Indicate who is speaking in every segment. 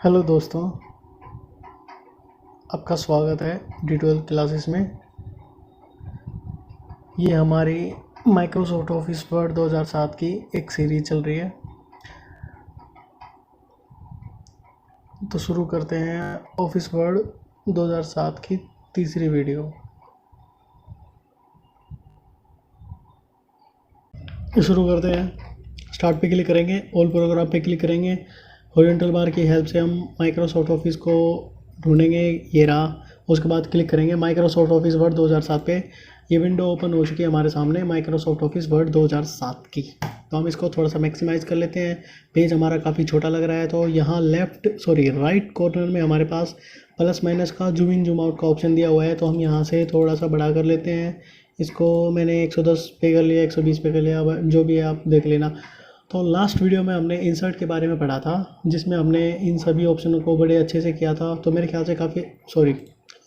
Speaker 1: Hello दोस्तों, आपका स्वागत है D12 क्लासेस में। ये हमारी माइक्रोसॉफ्ट ऑफिस वर्ड 2007 की एक सीरीज चल रही है। तो शुरू करते हैं ऑफिस वर्ड 2007 की तीसरी वीडियो। शुरू करते हैं। स्टार्ट पे क्लिक करेंगे, ऑल प्रोग्राम पे क्लिक करेंगे। हॉरिजॉन्टल बार की हेल्प से हम माइक्रोसॉफ्ट ऑफिस को ढूंढेंगे। ये रहा। उसके बाद क्लिक करेंगे माइक्रोसॉफ्ट ऑफिस वर्ड 2007 पे। ये विंडो ओपन हो चुकी है हमारे सामने माइक्रोसॉफ्ट ऑफिस वर्ड 2007 की। तो हम इसको थोड़ा सा मैक्सिमाइज़ कर लेते हैं। पेज हमारा काफ़ी छोटा लग रहा है, तो यहाँ राइट कॉर्नर में हमारे पास प्लस माइनस का जूम इन जूम आउट का ऑप्शन दिया हुआ है। तो हम यहाँ से थोड़ा सा बड़ा कर लेते हैं। इसको मैंने 110 पे कर लिया, 120 पे कर लिया, जो भी है आप देख लेना। तो लास्ट वीडियो में हमने इंसर्ट के बारे में पढ़ा था, जिसमें हमने इन सभी ऑप्शनों को बड़े अच्छे से किया था। तो मेरे ख्याल से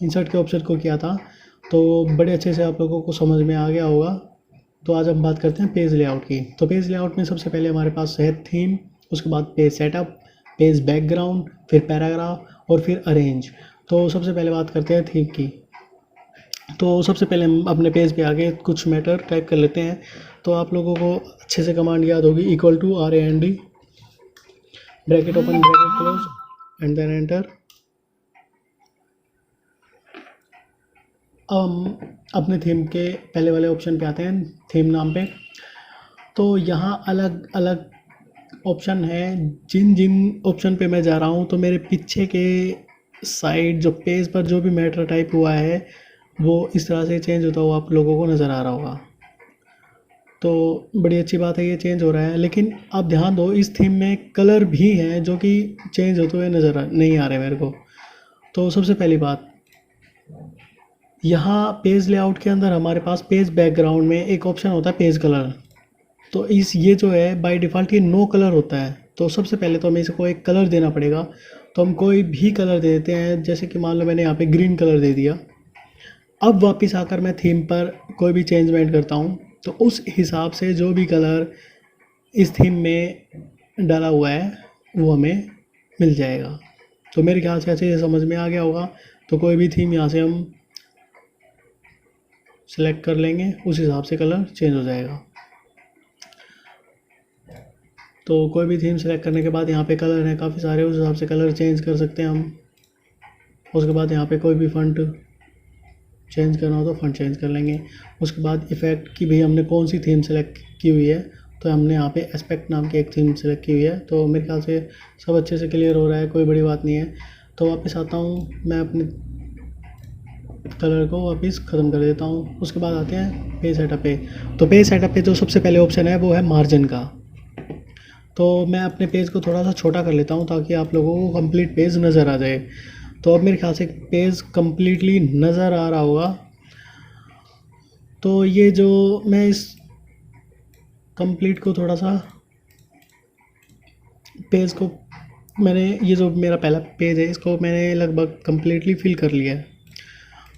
Speaker 1: इंसर्ट के ऑप्शन को किया था, तो बड़े अच्छे से आप लोगों को समझ में आ गया होगा। तो आज हम बात करते हैं पेज लेआउट की। तो पेज लेआउट में सबसे पहले हमारे पास है थीम, उसके बाद पेज सेटअप, पेज बैकग्राउंड, फिर पैराग्राफ और फिर अरेंज। तो सबसे पहले बात करते हैं थीम की। तो सबसे पहले हम अपने पेज पे आगे कुछ मैटर टाइप कर लेते हैं। तो आप लोगों को अच्छे से कमांड याद होगी, =RAND, bracket open bracket close and then enter. हम अपने थीम के पहले वाले ऑप्शन पे आते हैं, थीम नाम पे। तो यहाँ अलग अलग ऑप्शन है। जिन जिन ऑप्शन पे मैं जा रहा हूँ, तो मेरे पीछे के साइड जो पेज पर जो भी मैटर टाइप हुआ है वो इस तरह से चेंज होता हुआ आप लोगों को नज़र आ रहा होगा। तो बड़ी अच्छी बात है, ये चेंज हो रहा है। लेकिन आप ध्यान दो, इस थीम में कलर भी हैं जो कि चेंज होते हुए नहीं आ रहे मेरे को। तो सबसे पहली बात, यहाँ पेज लेआउट के अंदर हमारे पास पेज बैकग्राउंड में एक ऑप्शन होता है पेज कलर। तो ये जो है बाय डिफ़ॉल्ट ये नो कलर होता है। तो सबसे पहले तो हमें इसको एक कलर देना पड़ेगा। तो हम कोई भी कलर दे देते हैं, जैसे कि मान लो मैंने यहाँ पे ग्रीन कलर दे दिया। अब वापस आकर मैं थीम पर कोई भी चेंजमेंट करता हूँ, तो उस हिसाब से जो भी कलर इस थीम में डाला हुआ है वो हमें मिल जाएगा। तो मेरे ख्याल से ऐसे समझ में आ गया होगा। तो कोई भी थीम यहाँ से हम सेलेक्ट कर लेंगे, उस हिसाब से कलर चेंज हो जाएगा। तो कोई भी थीम सेलेक्ट करने के बाद यहाँ पे कलर हैं काफ़ी सारे, उस हिसाब से कलर चेंज कर सकते हैं हम। उसके बाद यहाँ पे कोई भी फ़ॉन्ट चेंज करना हो तो फ़ॉन्ट चेंज कर लेंगे। उसके बाद इफ़ेक्ट की भी हमने कौन सी थीम सेलेक्ट की हुई है, तो हमने यहाँ पे एस्पेक्ट नाम की एक थीम सेलेक्ट की हुई है। तो मेरे ख्याल से सब अच्छे से क्लियर हो रहा है, कोई बड़ी बात नहीं है। तो वापस आता हूँ, मैं अपने कलर को वापस ख़त्म कर देता हूँ। उसके बाद आते हैं पेज सेटअप पे। तो पेज सेटअप पे जो सबसे पहले ऑप्शन है वो है मार्जिन का। तो मैं अपने पेज को थोड़ा सा छोटा कर लेता हूँ ताकि आप लोगों को कंप्लीट पेज नज़र आ जाए। तो अब मेरे ख्याल से पेज कंप्लीटली नज़र आ रहा होगा। तो ये जो मैं इस कंप्लीट को थोड़ा सा पेज को मैंने, ये जो मेरा पहला पेज है इसको मैंने लगभग कंप्लीटली फिल कर लिया है।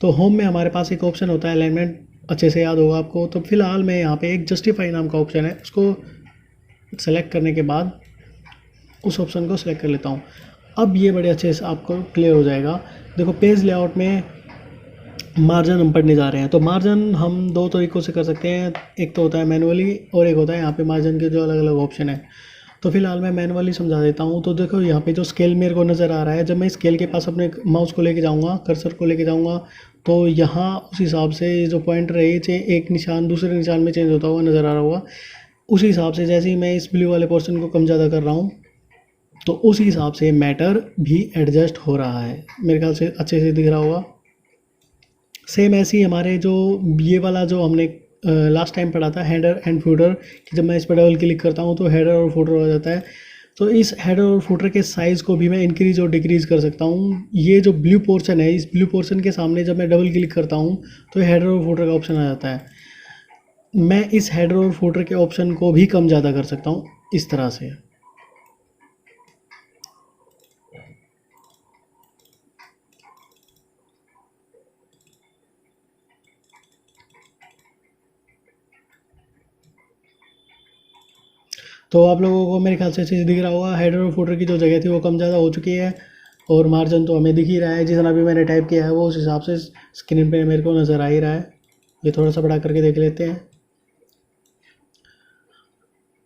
Speaker 1: तो होम में हमारे पास एक ऑप्शन होता है अलाइनमेंट, अच्छे से याद होगा आपको। तो फिलहाल मैं यहाँ पे एक जस्टिफाई नाम का ऑप्शन है, उसको सेलेक्ट करने के बाद उस ऑप्शन को सिलेक्ट कर लेता हूँ। अब ये बड़े अच्छे से आपको क्लियर हो जाएगा। देखो, पेज लेआउट में मार्जिन हम पढ़ने जा रहे हैं। तो मार्जिन हम दो तरीक़ों से कर सकते हैं, एक तो होता है मैनुअली और एक होता है यहाँ पे मार्जिन के जो अलग अलग ऑप्शन है। तो फिलहाल मैं मैनुअली समझा देता हूँ। तो देखो, यहाँ पे जो स्केल मेरे को नज़र आ रहा है, जब मैं स्केल के पास अपने माउस को लेके जाऊँगा, कर्सर को लेके जाऊँगा, तो यहाँ उस हिसाब से जो पॉइंटर है ये एक निशान दूसरे निशान में चेंज होता हुआ नज़र आ रहा होगा। उसी हिसाब से जैसे ही मैं इस ब्लू वाले पोर्शन को कम ज़्यादा कर रहा हूँ, तो उस हिसाब से मैटर भी एडजस्ट हो रहा है। मेरे ख्याल से अच्छे से दिख रहा होगा। सेम ऐसे ही हमारे जो ये वाला जो हमने लास्ट टाइम पढ़ा था, हेडर एंड फूटर, कि जब मैं इस पर डबल क्लिक करता हूँ तो हेडर और फूटर हो जाता है। तो इस हेडर और फूटर के साइज़ को भी मैं इंक्रीज़ और डिक्रीज़ कर सकता हूँ। ये जो ब्लू पोर्शन है, इस ब्लू पोर्शन के सामने जब मैं डबल क्लिक करता हूँ तो हेडर और फूटर का ऑप्शन आ जाता है। मैं इस हेडर और फूटर के ऑप्शन को भी कम ज़्यादा कर सकता हूँ इस तरह से। तो आप लोगों को मेरे ख्याल से चीज़ दिख रहा होगा, हेडर और फुटर की जो जगह थी वो कम ज़्यादा हो चुकी है, और मार्जिन तो हमें दिख ही रहा है, जितना भी मैंने टाइप किया है वो उस हिसाब से स्क्रीन पे मेरे को नज़र आ ही रहा है। ये थोड़ा सा बड़ा करके देख लेते हैं।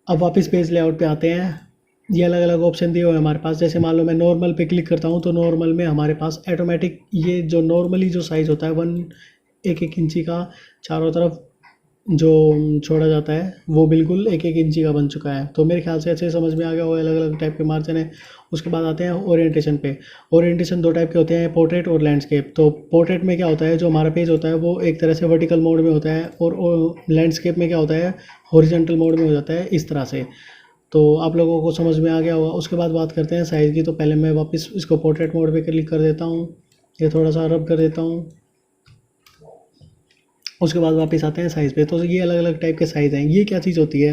Speaker 1: अब वापस पेज लेआउट पे आते हैं। ये अलग अलग ऑप्शन दिए हुए हैं हमारे पास। जैसे मान लो मैं नॉर्मल पे क्लिक करता हूँ तो नॉर्मल में हमारे पास ऑटोमेटिक ये जो नॉर्मली जो साइज़ होता है 1 इंची का चारों तरफ जो छोड़ा जाता है वो बिल्कुल 1 इंची का बन चुका है। तो मेरे ख्याल से अच्छे समझ में आ गया, वो अलग अलग टाइप के मार्जिन है। उसके बाद आते हैं ओरिएंटेशन पे। ओरिएंटेशन 2 टाइप के होते हैं, पोर्ट्रेट और लैंडस्केप। तो पोर्ट्रेट में क्या होता है, जो हमारा पेज होता है वो एक तरह से वर्टिकल मोड में होता है, और लैंडस्केप में क्या होता है, हॉरिजॉन्टल मोड में हो जाता है इस तरह से। तो आप लोगों को समझ में आ गया होगा। उसके बाद बात करते हैं साइज़ की। तो पहले मैं वापस इसको पोर्ट्रेट मोड पे क्लिक कर देता हूँ, ये थोड़ा सा रब कर देता हूँ। उसके बाद वापस आते हैं साइज़ पे। तो ये अलग अलग टाइप के साइज़ हैं। ये क्या चीज़ होती है,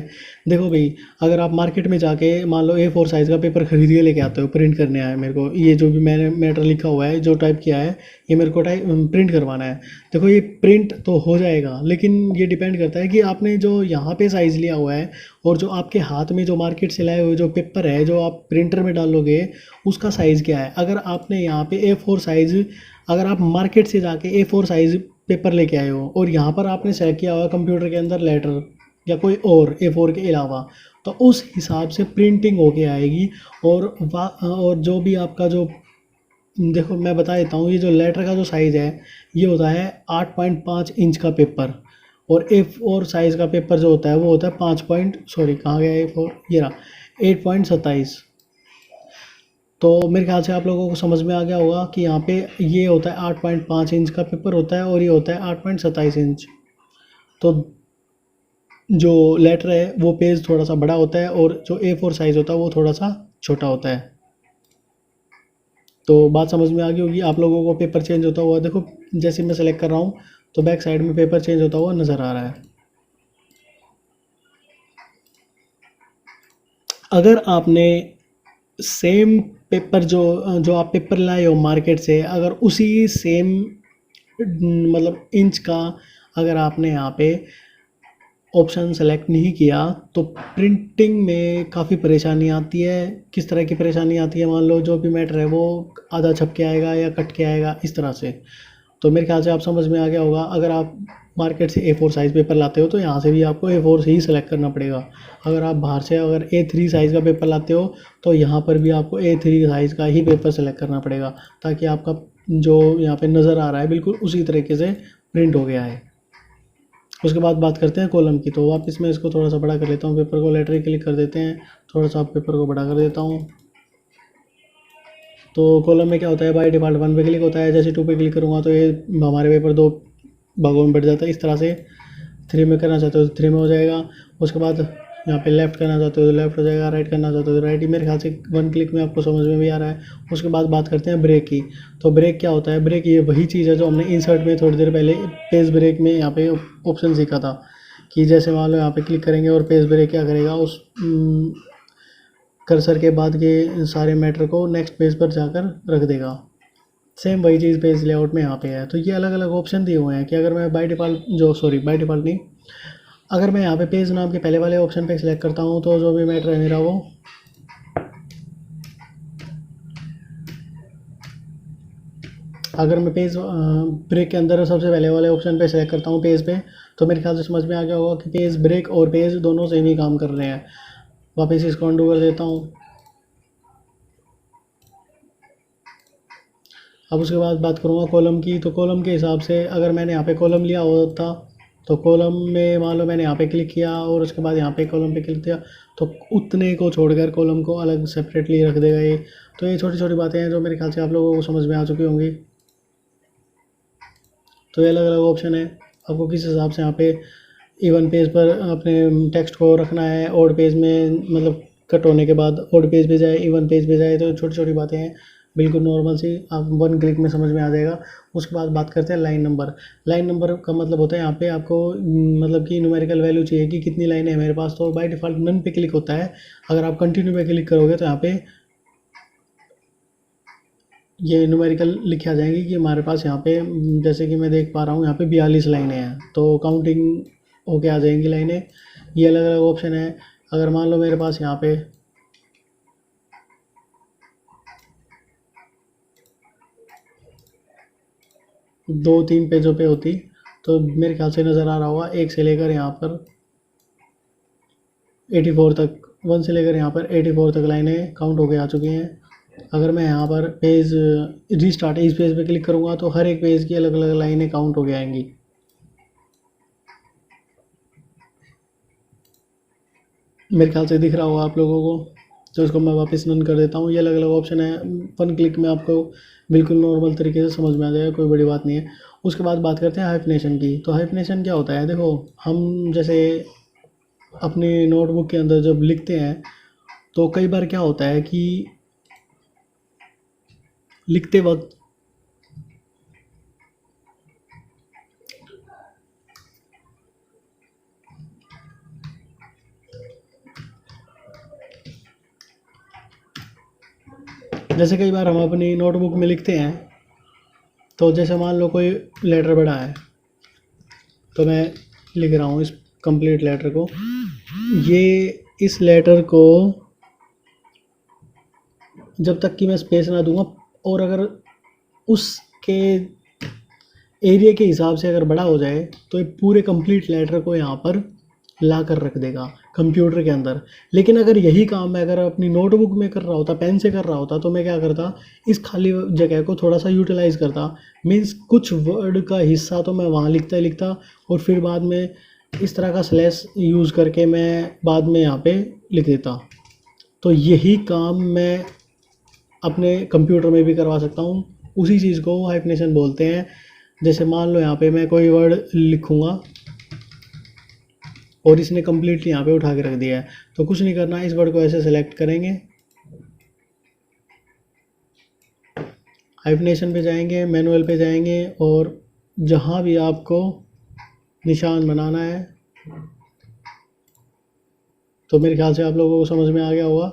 Speaker 1: देखो भाई, अगर आप मार्केट में जाके मान लो A4 साइज़ का पेपर खरीद के लेके आते हो, प्रिंट करने आए मेरे को, ये जो भी मैंने मैटर लिखा हुआ है, जो टाइप किया है, ये मेरे को प्रिंट करवाना है। देखो ये प्रिंट तो हो जाएगा, लेकिन ये डिपेंड करता है कि आपने जो यहाँ पे साइज़ लिया हुआ है और जो आपके हाथ में जो मार्केट से लाए हुए जो पेपर है जो आप प्रिंटर में डालोगे उसका साइज़ क्या है। अगर आपने यहाँ पे A4 साइज़, अगर आप मार्केट से जाके A4 साइज़ पेपर लेके आए हो और यहाँ पर आपने सेलेक्ट किया हुआ कंप्यूटर के अंदर लेटर या कोई और A4 के अलावा, तो उस हिसाब से प्रिंटिंग होके आएगी। और जो भी आपका जो, देखो मैं बता देता हूँ, ये जो लेटर का जो साइज़ है ये होता है 8.5 इंच का पेपर, और A4 साइज़ का पेपर जो होता है वो होता है 5 पॉइंट, सॉरी कहाँ गया A4, ये रहा 8.27। तो मेरे ख्याल से आप लोगों को समझ में आ गया होगा कि यहाँ पे ये होता है 8.5 इंच का पेपर होता है, और ये होता है 8.27 इंच। तो जो लेटर है वो पेज थोड़ा सा बड़ा होता है, और जो A4 साइज़ होता है वो थोड़ा सा छोटा होता है। तो बात समझ में आ गई होगी आप लोगों को। पेपर चेंज होता हुआ देखो, जैसे मैं सेलेक्ट कर रहा हूँ तो बैक साइड में पेपर चेंज होता हुआ नज़र आ रहा है। अगर आपने सेम पेपर जो जो आप पेपर लाए हो मार्केट से, अगर उसी सेम मतलब इंच का अगर आपने यहाँ पे ऑप्शन सेलेक्ट नहीं किया तो प्रिंटिंग में काफ़ी परेशानी आती है। किस तरह की परेशानी आती है, मान लो जो भी मैटर है वो आधा छप के आएगा या कट के आएगा इस तरह से। तो मेरे ख्याल से आप समझ में आ गया होगा। अगर आप मार्केट से A4 साइज़ पेपर लाते हो तो यहाँ से भी आपको A4 से ही सिलेक्ट करना पड़ेगा। अगर आप बाहर से अगर A3 साइज़ का पेपर लाते हो तो यहाँ पर भी आपको A3 साइज़ का ही पेपर सेलेक्ट करना पड़ेगा, ताकि आपका जो यहाँ पे नज़र आ रहा है बिल्कुल उसी तरीके से प्रिंट हो गया है। उसके बाद बात करते हैं कॉलम की। तो वापस मैं इसको थोड़ा सा बड़ा कर लेता हूँ, पेपर को लेटर क्लिक कर देते हैं, थोड़ा सा पेपर को बड़ा कर देता हूँ। तो कॉलम में क्या होता है, बाय डिफ़ॉल्ट 1 पे क्लिक होता है। जैसे 2 पे क्लिक करूँगा तो ये हमारे पेपर 2 भागों में बढ़ जाता है इस तरह से। 3 में करना चाहते हो तो 3 में हो जाएगा। उसके बाद यहाँ पे लेफ़्ट करना चाहते हो तो लेफ़्ट हो जाएगा, राइट करना चाहते हो तो राइट। ही मेरे ख्याल से 1 क्लिक में आपको समझ में भी आ रहा है। उसके बाद बात करते हैं ब्रेक की। तो ब्रेक क्या होता है, ब्रेक ये वही चीज़ है जो हमने इंसर्ट में थोड़ी देर पहले पेज ब्रेक में यहाँ पे ऑप्शन सीखा था, कि जैसे मान लो यहाँ पे क्लिक करेंगे और पेज ब्रेक क्या करेगा, उस कर्सर के बाद के सारे मैटर को नेक्स्ट पेज पर जाकर रख देगा। सेम वही चीज़ पेज लेआउट में यहाँ पे है। तो ये अलग अलग ऑप्शन दिए हुए हैं कि अगर मैं बाय डिफ़ॉल्ट बाय डिफ़ॉल्ट नहीं, अगर मैं यहाँ पे पेज नाम के पहले वाले ऑप्शन पे सिलेक्ट करता हूँ तो जो भी मैटर है मेरा वो अगर मैं पेज ब्रेक के अंदर सबसे पहले वाले ऑप्शन पे सिलेक्ट करता हूँ पेज पे, तो मेरे ख्याल से समझ में आ गया होगा कि पेज ब्रेक और पेज दोनों सेम ही काम कर रहे हैं। वापस इसको अंडू कर देता हूँ। अब उसके बाद बात करूँगा कॉलम की। तो कॉलम के हिसाब से अगर मैंने यहाँ पे कॉलम लिया होता तो कॉलम में मान लो मैंने यहाँ पे क्लिक किया और उसके बाद यहाँ पे कॉलम पे क्लिक किया तो उतने को छोड़कर कॉलम को अलग सेपरेटली रख देगा ये। तो ये छोटी छोटी बातें हैं जो मेरे ख्याल से आप लोगों को समझ में आ चुकी होंगी। तो ये अलग अलग ऑप्शन है, आपको किस हिसाब से यहाँ पे इवन पेज पर अपने टेक्स्ट को रखना है, ऑड पेज में मतलब कट होने के बाद ऑड पेज पे जाए, इवन पेज पे जाए। तो छोटी छोटी बातें हैं, बिल्कुल नॉर्मल सी, आप 1 क्लिक में समझ में आ जाएगा। उसके बाद बात करते हैं लाइन नंबर। लाइन नंबर का मतलब होता है यहाँ पे आपको मतलब कि न्यूमेरिकल वैल्यू चाहिए कि कितनी लाइनें हैं मेरे पास। तो बाय डिफ़ॉल्ट नन पे क्लिक होता है। अगर आप कंटिन्यू पे क्लिक करोगे तो यहाँ पे ये न्यूमेरिकल लिखी आ जाएंगी कि हमारे पास यहाँ पे जैसे कि मैं देख पा रहा हूँ यहाँ पे 42 लाइनें हैं, तो काउंटिंग होके आ जाएंगी लाइनें। ये अलग अलग ऑप्शन है। अगर मान लो मेरे पास यहाँ पे दो तीन पेजों पे होती तो मेरे ख्याल से नज़र आ रहा होगा, एक से लेकर यहाँ पर 84 तक, 1 से लेकर यहाँ पर 84 तक लाइनें काउंट होके आ चुकी हैं। अगर मैं यहाँ पर पेज रीस्टार्ट इस पेज पे क्लिक करूँगा तो हर एक पेज की अलग अलग लाइनें काउंट होके आएंगी। मेरे ख्याल से दिख रहा होगा आप लोगों को। तो इसको मैं वापस रन कर देता हूँ। ये अलग अलग ऑप्शन है, 1 क्लिक में आपको बिल्कुल नॉर्मल तरीके से समझ में आ जाएगा, कोई बड़ी बात नहीं है। उसके बाद बात करते हैं हाइफनेशन की। तो हाइफनेशन क्या होता है, देखो हम जैसे अपनी नोटबुक के अंदर जब लिखते हैं तो कई बार क्या होता है कि लिखते वक्त जैसे कई बार हम अपनी नोटबुक में लिखते हैं, तो जैसे मान लो कोई लेटर बड़ा है तो मैं लिख रहा हूँ इस कंप्लीट लेटर को, ये इस लेटर को जब तक कि मैं स्पेस ना दूंगा, और अगर उसके एरिया के हिसाब से अगर बड़ा हो जाए तो ये पूरे कंप्लीट लेटर को यहाँ पर ला कर रख देगा कंप्यूटर के अंदर। लेकिन अगर यही काम मैं अगर अपनी नोटबुक में कर रहा होता, पेन से कर रहा होता, तो मैं क्या करता, इस खाली जगह को थोड़ा सा यूटिलाइज करता। मीन्स कुछ वर्ड का हिस्सा तो मैं वहाँ लिखता ही लिखता, और फिर बाद में इस तरह का स्लैश यूज़ करके मैं बाद में यहाँ पे लिख देता। तो यही काम मैं अपने कंप्यूटर में भी करवा सकता हूँ। उसी चीज़ को हाइफनेशन बोलते हैं। जैसे मान लो यहाँ पे मैं कोई वर्ड लिखूँगा और इसने कम्प्लीटली यहाँ पे उठा के रख दिया है, तो कुछ नहीं करना, इस वर्ड को ऐसे सेलेक्ट करेंगे, हाइफनेशन पे जाएंगे, मैनुअल पे जाएंगे, और जहाँ भी आपको निशान बनाना है, तो मेरे ख्याल से आप लोगों को समझ में आ गया होगा,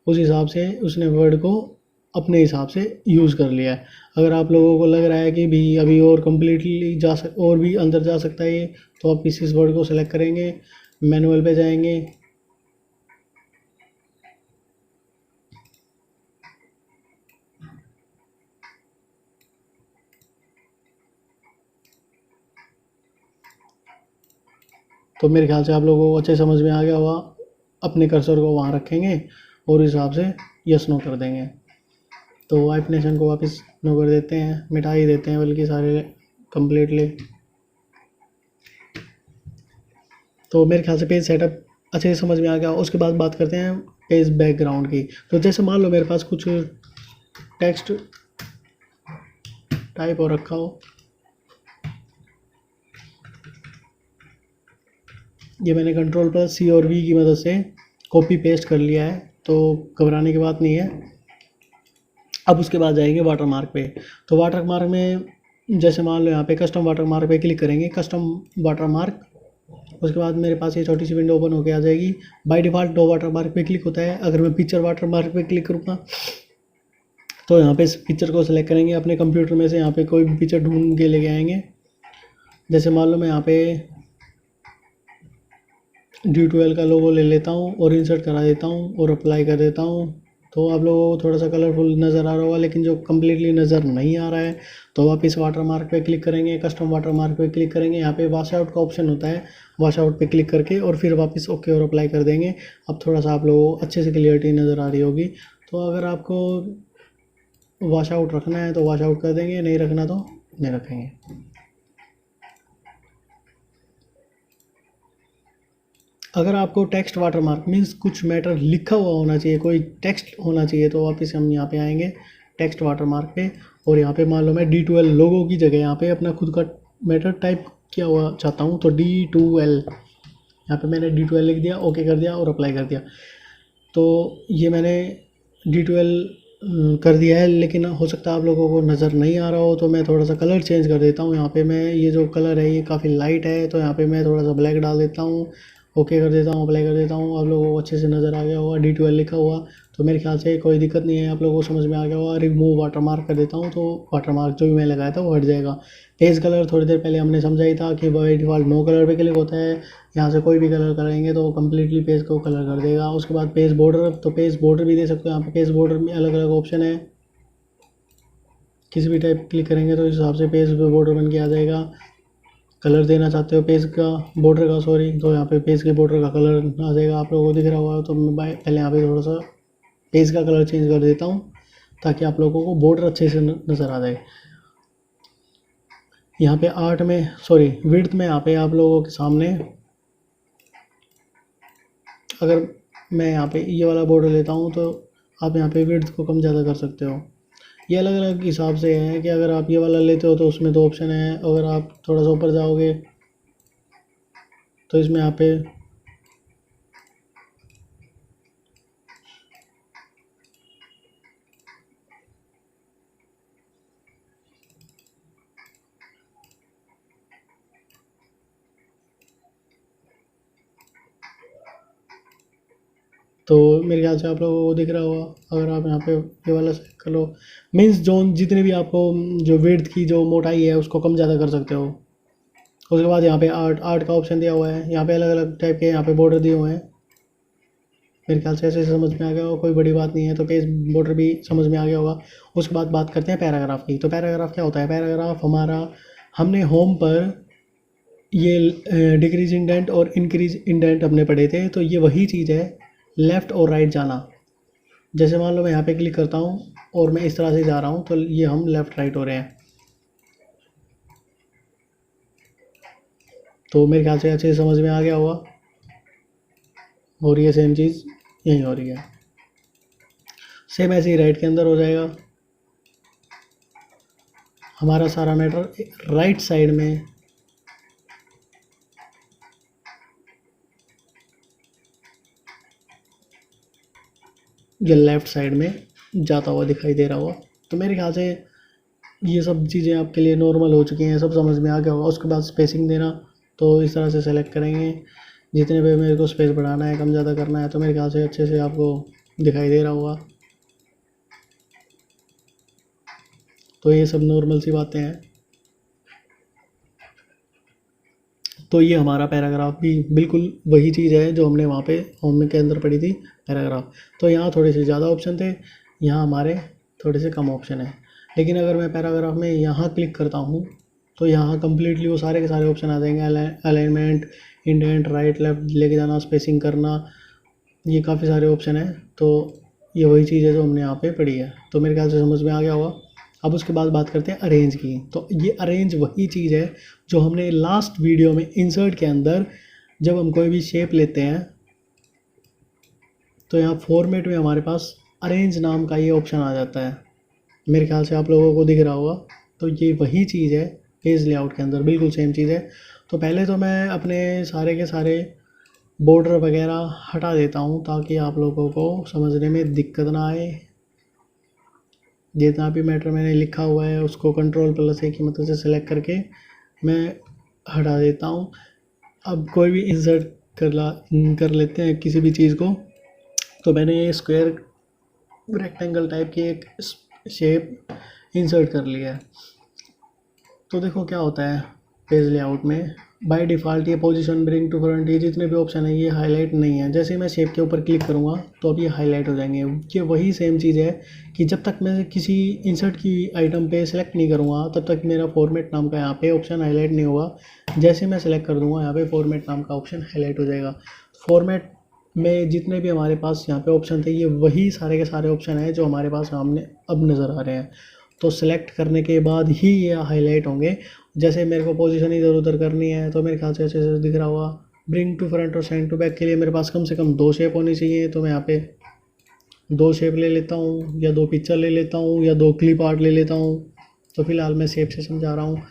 Speaker 1: उस हिसाब से उसने वर्ड को अपने हिसाब से यूज़ कर लिया है। अगर आप लोगों को लग रहा है कि भी अभी और कम्प्लीटली और भी अंदर जा सकता है ये, तो आप इस वर्ड को सेलेक्ट करेंगे, मैनुअल पे जाएंगे, तो मेरे ख्याल से आप लोगों को अच्छे समझ में आ गया होगा। अपने कर्सर को वहाँ रखेंगे और इस हिसाब से यस नो कर देंगे। तो हाइफनेशन को वापस नो कर देते हैं, मिटा ही देते हैं बल्कि सारे कम्प्लीटली। तो मेरे ख्याल से पेज सेटअप अच्छे से समझ में आ गया। उसके बाद बात करते हैं पेज बैकग्राउंड की। तो जैसे मान लो मेरे पास कुछ टेक्स्ट टाइप हो रखा हो, ये मैंने Ctrl+C और V की मदद से कॉपी पेस्ट कर लिया है, तो घबराने की बात नहीं है। अब उसके बाद जाएंगे वाटर मार्क पे। तो वाटर मार्क में जैसे मान लो यहाँ पे कस्टम वाटर मार्क पे क्लिक करेंगे, कस्टम वाटर मार्क, उसके बाद मेरे पास ये छोटी सी विंडो ओपन होके आ जाएगी। बाय डिफ़ॉल्ट दो वाटर मार्क पे क्लिक होता है। अगर मैं पिक्चर वाटर मार्क पे क्लिक करूँगा तो यहाँ पे इस पिक्चर को सिलेक्ट करेंगे, अपने कंप्यूटर में से यहाँ पे कोई भी पिक्चर ढूंढ के लेके आएंगे। जैसे मान लो मैं यहाँ पे D12 का लोगो ले लेता हूँ और इंसर्ट करा देता हूँ और अप्लाई कर देता हूँ। तो आप लोगों को थोड़ा सा कलरफुल नज़र आ रहा होगा, लेकिन जो कम्प्लीटली नज़र नहीं आ रहा है तो वापस वाटर मार्क पे क्लिक करेंगे, कस्टम वाटर मार्क पे क्लिक करेंगे, यहाँ पे वॉश आउट का ऑप्शन होता है, वॉश आउट पे क्लिक करके और फिर वापस ओके और अप्लाई कर देंगे। अब थोड़ा सा आप लोगों को अच्छे से क्लियरिटी नज़र आ रही होगी। तो अगर आपको वॉश आउट रखना है तो वॉश आउट कर देंगे, नहीं रखना तो नहीं रखेंगे। अगर आपको टेक्स्ट वाटर मार्क मीन्स कुछ मैटर लिखा हुआ होना चाहिए, कोई टेक्स्ट होना चाहिए, तो वापस हम यहाँ पे आएंगे टेक्स्ट वाटर मार्क पे, और यहाँ पे मान लो मैं D12 लोगो की जगह यहाँ पे अपना खुद का मैटर टाइप किया हुआ चाहता हूँ, तो D12 यहाँ पे मैंने D12 लिख दिया, ओके कर दिया और अप्लाई कर दिया। तो ये मैंने D12 कर दिया है, लेकिन हो सकता है आप लोगों को नज़र नहीं आ रहा हो, तो मैं थोड़ा सा कलर चेंज कर देता हूँ। यहाँ पे मैं ये जो कलर है ये काफ़ी लाइट है, तो यहाँ पे मैं थोड़ा सा ब्लैक डाल देता हूँ, ओके कर देता हूँ, अप्लाई कर देता हूँ। आप लोगों को अच्छे से नज़र आ गया होगा D12 लिखा हुआ, तो मेरे ख्याल से कोई दिक्कत नहीं है, आप लोगों को समझ में आ गया होगा। रिमूव वाटर मार्क कर देता हूँ, तो वाटर मार्क जो भी मैं लगाया था वो हट जाएगा। पेज कलर थोड़ी देर पहले हमने समझा ही था कि बाय डिफ़ॉल्ट नो कलर पे क्लिक होता है, यहाँ से कोई भी कलर करेंगे तो कम्प्लीटली पेज को कलर कर देगा। उसके बाद पेज बॉर्डर, तो पेज बॉर्डर भी दे सकते हो। यहाँ पे पेज बॉर्डर में अलग अलग ऑप्शन है, किसी भी टाइप क्लिक करेंगे तो इस हिसाब से पेज बॉर्डर बन के आ जाएगा। कलर देना चाहते हो पेज का, बॉर्डर का सॉरी, तो यहाँ पे पेज के बॉर्डर का कलर आ जाएगा, आप लोगों को दिख रहा होगा। तो मैं पहले यहाँ पे थोड़ा सा पेज का कलर चेंज कर देता हूँ ताकि आप लोगों को बॉर्डर अच्छे से नज़र आ जाए। यहाँ पे आर्ट में सॉरी विड्थ में यहाँ पे आप लोगों के सामने, अगर मैं यहाँ पे ये वाला बॉर्डर लेता हूँ तो आप यहाँ पे विड्थ को कम ज़्यादा कर सकते हो। ये अलग अलग हिसाब से है कि अगर आप ये वाला लेते हो तो उसमें 2 ऑप्शन है, अगर आप थोड़ा सा ऊपर जाओगे तो इसमें यहाँ पे तो मेरे ख्याल से आप लोगों को दिख रहा होगा। अगर आप यहाँ पे ये वाला सेलेक्ट कर लो, मीन्स जोन जितनी भी आपको जो विड्थ की जो मोटाई है उसको कम ज़्यादा कर सकते हो। उसके बाद यहाँ पे आर्ट का ऑप्शन दिया हुआ है, यहाँ पे अलग अलग टाइप के यहाँ पे बॉर्डर दिए हुए हैं। मेरे ख्याल से ऐसे समझ में आ गया होगा, कोई बड़ी बात नहीं है। तो पेज बॉर्डर भी समझ में आ गया होगा। उसके बाद बात करते हैं पैराग्राफ की। तो पैराग्राफ क्या होता है? पैराग्राफ हमारा, हमने होम पर ये डिक्रीज इंडेंट और इंक्रीज इंडेंट हमने पढ़े थे, तो ये वही चीज़ है, लेफ़्ट और राइट जाना। जैसे मान लो मैं यहाँ पे क्लिक करता हूँ और मैं इस तरह से जा रहा हूँ तो ये हम लेफ़्ट राइट हो रहे हैं। तो मेरे ख्याल से अच्छे समझ में आ गया होगा। और ये सेम चीज़ यहीं हो रही है, सेम ऐसे ही राइट के अंदर हो जाएगा। हमारा सारा मैटर राइट साइड में, या लेफ़्ट साइड में जाता हुआ दिखाई दे रहा होगा। तो मेरे ख्याल से ये सब चीज़ें आपके लिए नॉर्मल हो चुकी हैं, सब समझ में आ गया होगा। उसके बाद स्पेसिंग देना, तो इस तरह से सेलेक्ट करेंगे, जितने पे मेरे को स्पेस बढ़ाना है कम ज़्यादा करना है। तो मेरे ख्याल से अच्छे से आपको दिखाई दे रहा होगा। तो ये सब नॉर्मल सी बातें हैं। तो ये हमारा पैराग्राफ भी बिल्कुल वही चीज़ है जो हमने वहाँ पे होम के अंदर पढ़ी थी, पैराग्राफ। तो यहाँ थोड़े से ज़्यादा ऑप्शन थे, यहाँ हमारे थोड़े से कम ऑप्शन है। लेकिन अगर मैं पैराग्राफ में यहाँ क्लिक करता हूँ तो यहाँ कम्प्लीटली वो सारे के सारे ऑप्शन आ जाएंगे। अलाइनमेंट, इंडेंट, राइट लेफ़्ट लेके जाना, स्पेसिंग करना, ये काफ़ी सारे ऑप्शन हैं। तो ये वही चीज़ है जो हमने यहाँ पे पढ़ी है। तो मेरे ख्याल से समझ में आ गया होगा। अब उसके बाद बात करते हैं अरेंज की। तो ये अरेंज वही चीज़ है जो हमने लास्ट वीडियो में इंसर्ट के अंदर, जब हम कोई भी शेप लेते हैं तो यहाँ फॉर्मेट में हमारे पास अरेंज नाम का ये ऑप्शन आ जाता है। मेरे ख्याल से आप लोगों को दिख रहा होगा। तो ये वही चीज़ है पेज लेआउट के अंदर, बिल्कुल सेम चीज़ है। तो पहले तो मैं अपने सारे के सारे बॉर्डर वगैरह हटा देता हूँ ताकि आप लोगों को समझने में दिक्कत ना आए। जितना भी मैटर मैंने लिखा हुआ है उसको Ctrl+A की मदद से सेलेक्ट करके मैं हटा देता हूँ। अब कोई भी इंसर्ट कर लेते हैं किसी भी चीज़ को। तो मैंने ये स्क्वायर रेक्टेंगल टाइप की एक शेप इंसर्ट कर लिया है। तो देखो क्या होता है पेज लेआउट में, बाय डिफ़ॉल्ट ये पोजीशन, ब्रिंग टू फ्रंट, ये जितने भी ऑप्शन है ये हाईलाइट नहीं है। जैसे मैं शेप के ऊपर क्लिक करूँगा तो अब ये हाईलाइट हो जाएंगे। ये वही सेम चीज़ है कि जब तक मैं किसी इंसर्ट की आइटम पे सेलेक्ट नहीं करूँगा तब तक मेरा फॉर्मेट नाम का यहाँ पे ऑप्शन हाईलाइट नहीं होगा। जैसे मैं सेलेक्ट कर दूँगा यहाँ पे फॉर्मेट नाम का ऑप्शन हाईलाइट हो जाएगा। फॉर्मेट में जितने भी हमारे पास यहाँ पे ऑप्शन थे ये वही सारे के सारे ऑप्शन हैं जो हमारे पास सामने अब नज़र आ रहे हैं। तो सेलेक्ट करने के बाद ही ये हाईलाइट होंगे। जैसे मेरे को पोजीशन इधर उधर करनी है तो मेरे ख्याल से अच्छे से दिख रहा होगा। ब्रिंग टू फ्रंट और सेंड टू बैक के लिए मेरे पास कम से कम 2 शेप होनी चाहिए। तो मैं यहाँ पे 2 शेप ले लेता हूँ, या 2 पिक्चर ले लेता हूँ, या 2 क्लिप आर्ट ले लेता हूँ। तो फिलहाल मैं शेप से समझा रहा हूँ।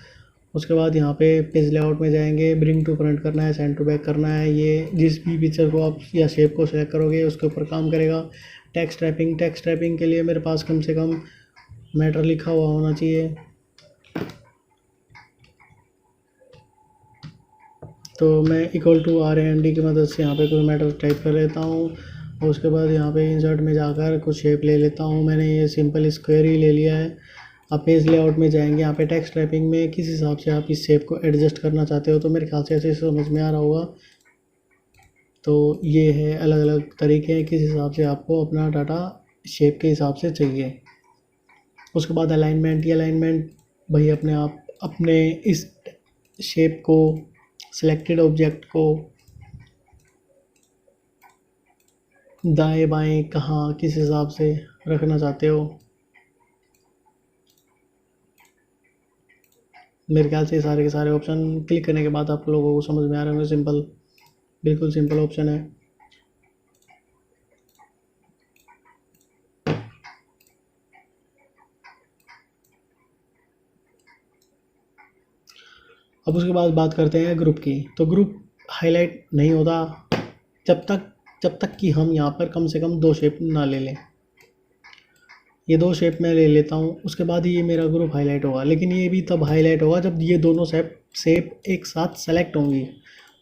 Speaker 1: उसके बाद यहाँ पे पेज लेआउट में जाएंगे, ब्रिंग टू फ्रंट करना है, सेंड टू बैक करना है। ये जिस भी पिक्चर को आप या शेप को सेलेक्ट करोगे उसके ऊपर काम करेगा। टेक्स्ट रैपिंग के लिए मेरे पास कम से कम मैटर लिखा हुआ होना चाहिए। तो मैं =RAND की मदद से यहाँ पे कोई मैटर टाइप कर लेता हूँ। और उसके बाद यहाँ पे इंसर्ट में जाकर कुछ शेप ले लेता हूँ। मैंने ये सिंपल स्क्वायर ही ले लिया है। आप पेज लेआउट में जाएंगे, यहाँ पे टेक्स्ट रैपिंग में किस हिसाब से आप इस शेप को एडजस्ट करना चाहते हो। तो मेरे ख्याल से ऐसे समझ में आ रहा होगा तो ये है, अलग अलग तरीके हैं किस हिसाब से आपको अपना डाटा शेप के हिसाब से चाहिए। उसके बाद अलाइनमेंट, ये अलाइनमेंट भाई अपने आप अपने इस शेप को, सिलेक्टेड ऑब्जेक्ट को दाएं बाएं कहाँ किस हिसाब से रखना चाहते हो। मेरे ख्याल से ये सारे के सारे ऑप्शन क्लिक करने के बाद आप लोगों को समझ में आ रहे होंगे। सिंपल, बिल्कुल सिंपल ऑप्शन है। अब उसके बाद बात करते हैं ग्रुप की। तो ग्रुप हाईलाइट नहीं होता जब तक कि हम यहाँ पर कम से कम 2 शेप ना ले लें। ये 2 शेप मैं ले लेता हूँ, उसके बाद ही ये मेरा ग्रुप हाईलाइट होगा। लेकिन ये भी तब हाईलाइट होगा जब ये दोनों शेप एक साथ सेलेक्ट होंगी।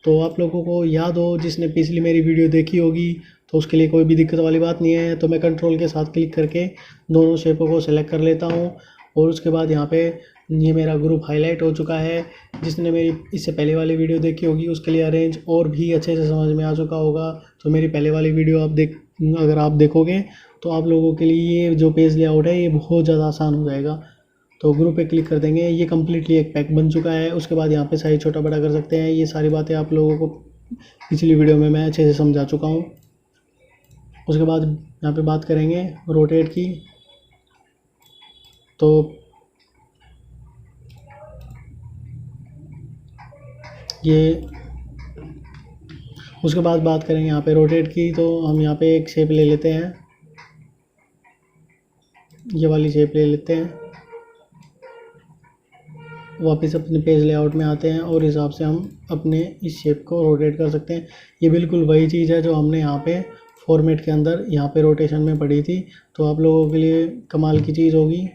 Speaker 1: तो आप लोगों को याद हो, जिसने पिछली मेरी वीडियो देखी होगी, तो उसके लिए कोई भी दिक्कत वाली बात नहीं है। तो मैं कंट्रोल के साथ क्लिक करके दोनों शेपों को सेलेक्ट कर लेता हूँ और उसके बाद यहाँ पे ये मेरा ग्रुप हाईलाइट हो चुका है। जिसने मेरी इससे पहले वाली वीडियो देखी होगी उसके लिए अरेंज और भी अच्छे से समझ में आ चुका होगा। तो मेरी पहले वाली वीडियो अगर आप देखोगे तो आप लोगों के लिए ये जो पेज लेआउट है ये बहुत ज़्यादा आसान हो जाएगा। तो ग्रुप पे क्लिक कर देंगे, ये कम्प्लीटली एक पैक बन चुका है। उसके बाद यहाँ पे साइज छोटा बड़ा कर सकते हैं। ये सारी बातें आप लोगों को पिछली वीडियो में मैं अच्छे से समझा चुका हूँ। उसके बाद यहाँ पे बात करेंगे रोटेट की। तो ये उसके बाद बात करेंगे यहाँ पे रोटेट की। तो हम यहाँ पे एक शेप ले लेते हैं, ये वाली शेप ले लेते हैं। वापस अपने पेज लेआउट में आते हैं और हिसाब से हम अपने इस शेप को रोटेट कर सकते हैं। ये बिल्कुल वही चीज़ है जो हमने यहाँ पे फॉर्मेट के अंदर यहाँ पे रोटेशन में पढ़ी थी। तो आप लोगों के लिए कमाल की चीज़ होगी,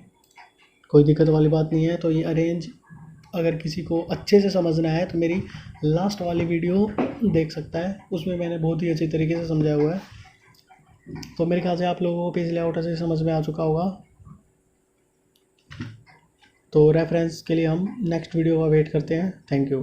Speaker 1: कोई दिक्कत वाली बात नहीं है। तो ये अरेंज अगर किसी को अच्छे से समझना है तो मेरी लास्ट वाली वीडियो देख सकता है, उसमें मैंने बहुत ही अच्छी तरीके से समझाया हुआ है। तो मेरे ख्याल से आप लोगों को पेज लेआउट से समझ में आ चुका होगा। तो रेफरेंस के लिए हम नेक्स्ट वीडियो का वेट करते हैं। Thank you.